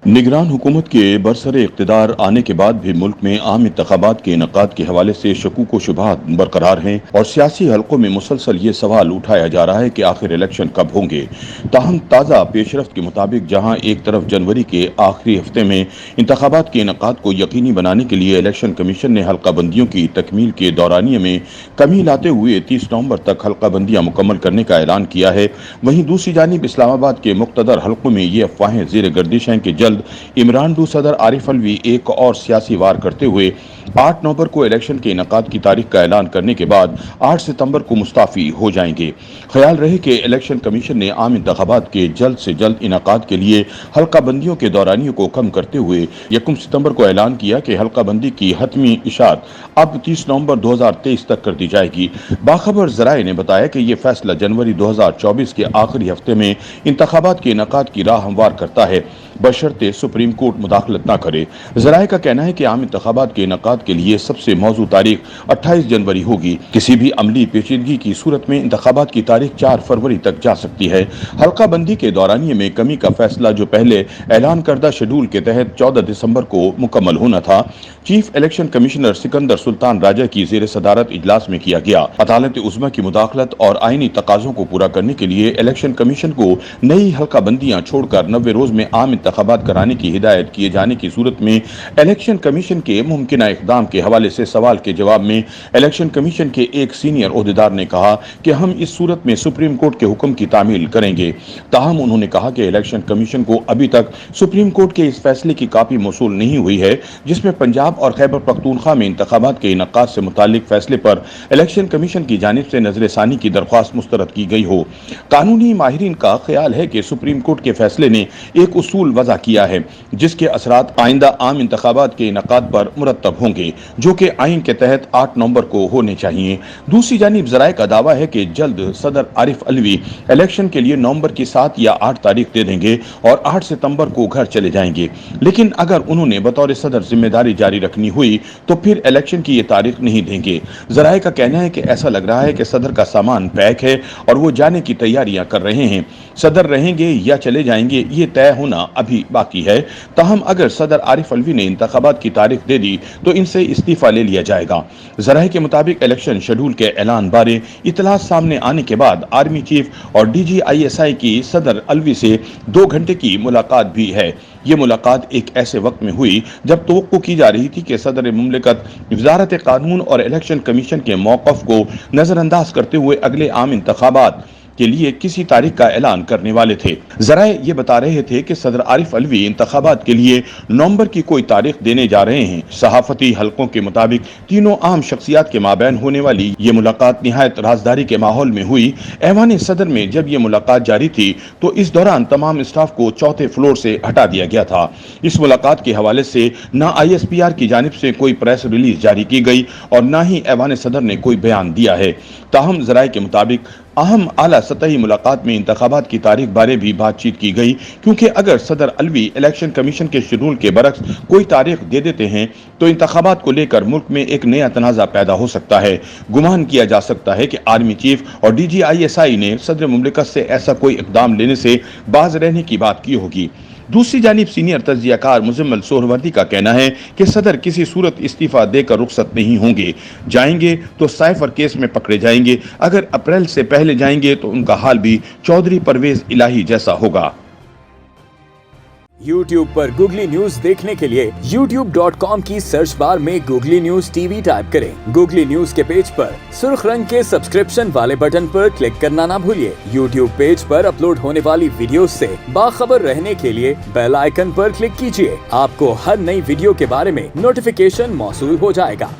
निगरान हुकूमत के बरसरे इक़्तिदार आने के बाद भी मुल्क में आम इंतख़ाबात के इनेकाद के हवाले से शकूक व शुबहात बरकरार हैं और सियासी हलकों में मुसलसल ये सवाल उठाया जा रहा है कि आखिर इलेक्शन कब होंगे। ताहम ताज़ा पेशरफ्त के मुताबिक जहाँ एक तरफ जनवरी के आखिरी हफ्ते में इंतख़ाबात के इनेकाद को यकीनी बनाने के लिए इलेक्शन कमीशन ने हल्का बंदियों की तकमील के दौरानिये में कमी लाते हुए 30 नवंबर तक हल्का बंदियाँ मुकम्मल करने का ऐलान किया है, वहीं दूसरी जानिब इस्लामाबाद के मुक़्तदर हलकों में ये अफवाहें ज़ेर गर्दिश हैं कि इमरान डू सदर आरिफ अलवी एक और सियासी वार करते हुए 8 नवंबर को इलेक्शन के इनेकाद की तारीख का ऐलान करने के बाद 8 सितंबर को मुस्ताफी हो जाएंगे। ख्याल रहे कि इलेक्शन कमीशन ने आम इंतखाबात के जल्द से जल्द इनेकाद के लिए हल्का बंदियों के दौरानियों को कम करते हुए 1 सितंबर को ऐलान किया कि हल्का बंदी की हतमी इशात अब 30 नवंबर 2023 तक कर दी जाएगी। बाखबर जराए ने बताया कि यह फैसला जनवरी 2024 के आखिरी हफ्ते में इंतखाबात के इनेकाद की राह हमवार करता है, बशर्ते सुप्रीम कोर्ट मुदाखलत न करे। जराए का कहना है कि आम इंतखाबात के इनेकाद के लिए सबसे मौजू तारीख 28 जनवरी होगी। किसी भी अमली पेचीदगी की सूरत में इंतखाबात की तारीख 4 फरवरी तक जा सकती है। हल्का बंदी के दौरानिये में कमी का फैसला जो पहले ऐलान करदा शेड्यूल के तहत 14 दिसंबर को मुकम्मल होना था, chief election commissioner Sikandar Sultan Raja की ज़ेर सदारत इजलास में किया गया। अदालत उज़्मा की मुदाखलत और आईनी तकाज़ों को पूरा करने के लिए इलेक्शन कमीशन को नई हल्का बंदियां छोड़कर 90 रोज में आम इंतखाबात कराने की हिदायत किए जाने की सूरत में इलेक्शन कमीशन के मुमकिना इक़दाम के हवाले से सवाल के जवाब में इलेक्शन कमीशन के एक सीनियर ओहदेदार ने कहा कि हम इस सूरत में सुप्रीम कोर्ट के हुक्म की तामील करेंगे। ताहम उन्होंने कहा कि इलेक्शन कमीशन को अभी तक सुप्रीम कोर्ट के इस फैसले की कापी मौसूल नहीं हुई है जिसमें पंजाब और खैबर पख्तूनख्वा में इंतखाबात के इनेकाद से मुतालिक फैसले पर इलेक्शन कमीशन की जानिब से नजरसानी की दरख्वास्त मुस्तरद की गई हो। कानूनी माहिरीन का ख्याल है कि सुप्रीम कोर्ट के फैसले ने एक उसूल वज़ा किया है जिसके असरात आइंदा आम इंतखाबात के इनेकाद पर मुरतब होंगे, जो कि आइन के तहत 8 नवंबर को होने चाहिए। दूसरी जानिब ज़राए का दावा है कि जल्द सदर आरिफ अलवी इलेक्शन के लिए नवंबर की 7 या 8 तारीख दे देंगे और 8 सितंबर को घर चले जाएंगे, लेकिन अगर उन्होंने बतौर सदर जिम्मेदारी जारी रखनी हुई तो फिर इलेक्शन की ये तारीख नहीं देंगे। ज़राए का कहना है कि ऐसा लग रहा है कि सदर का सामान पैक है और वो जाने की तैयारियां कर रहे हैं। सदर रहेंगे या चले जाएंगे ये तय होना अभी बाकी है। ताहम अगर सदर आरिफ अलवी ने इंतखाबात की तारीख दे दी तो इनसे इस्तीफा ले लिया जाएगा। ज़राए के मुताबिक इलेक्शन शेड्यूल के ऐलान बारे इतलात सामने आने के बाद आर्मी चीफ और DGISI की सदर अलवी से 2 घंटे की मुलाकात भी है। ये मुलाकात एक ऐसे वक्त में हुई जब तवक्को की जा रही थी कि सदर मुमलिकत वज़ारत कानून और इलेक्शन कमीशन के मौक़िफ़ को नज़रअंदाज करते हुए अगले आम इंतखाबात के लिए किसी तारीख का ऐलान करने वाले थे। ज़राए ये बता रहे थे कि सदर आरिफ अलवी इंतखाबात के लिए नवंबर की कोई तारीख देने जा रहे हैं। सहाफती हलकों के मुताबिक तीनों आम शख्सियात के माबैन होने वाली ये मुलाकात निहायत राजदारी के माहौल में हुई। ऐवान सदर में जब ये मुलाकात जारी थी तो इस दौरान तमाम स्टाफ को चौथे फ्लोर से हटा दिया गया था। इस मुलाकात के हवाले से न ISPR की जानिब से कोई प्रेस रिलीज जारी की गई और न ही ऐवान सदर ने कोई बयान दिया है। ताहम ज़राए के मुताबिक अहम आला सतही मुलाकात में इंतखाबात की तारीख बारे भी बातचीत की गई, क्योंकि अगर सदर अलवी इलेक्शन कमीशन के शेड्यूल के बरक्स कोई तारीख दे देते हैं तो इंतखाबात को लेकर मुल्क में एक नया तनाज़ा पैदा हो सकता है। गुमान किया जा सकता है कि आर्मी चीफ और DGISI ने सदर मुमलिकत से ऐसा कोई इक़दाम लेने से बाज रहने की बात की होगी। दूसरी जानिब सीनियर तज्ज़ियाकार मुज़म्मिल सोहरवर्दी का कहना है कि सदर किसी सूरत इस्तीफा देकर रुखसत नहीं होंगे। जाएंगे तो साइफर केस में पकड़े जाएंगे। अगर अप्रैल से पहले जाएंगे तो उनका हाल भी चौधरी परवेज इलाही जैसा होगा। YouTube पर गूगली न्यूज देखने के लिए youtube.com की सर्च बार में गूगली न्यूज TV टाइप करें। गूगली न्यूज के पेज पर सुर्ख रंग के सब्सक्रिप्शन वाले बटन पर क्लिक करना ना भूलिए। YouTube पेज पर अपलोड होने वाली वीडियोस से बाखबर रहने के लिए बेल आइकन पर क्लिक कीजिए। आपको हर नई वीडियो के बारे में नोटिफिकेशन मौसूल हो जाएगा।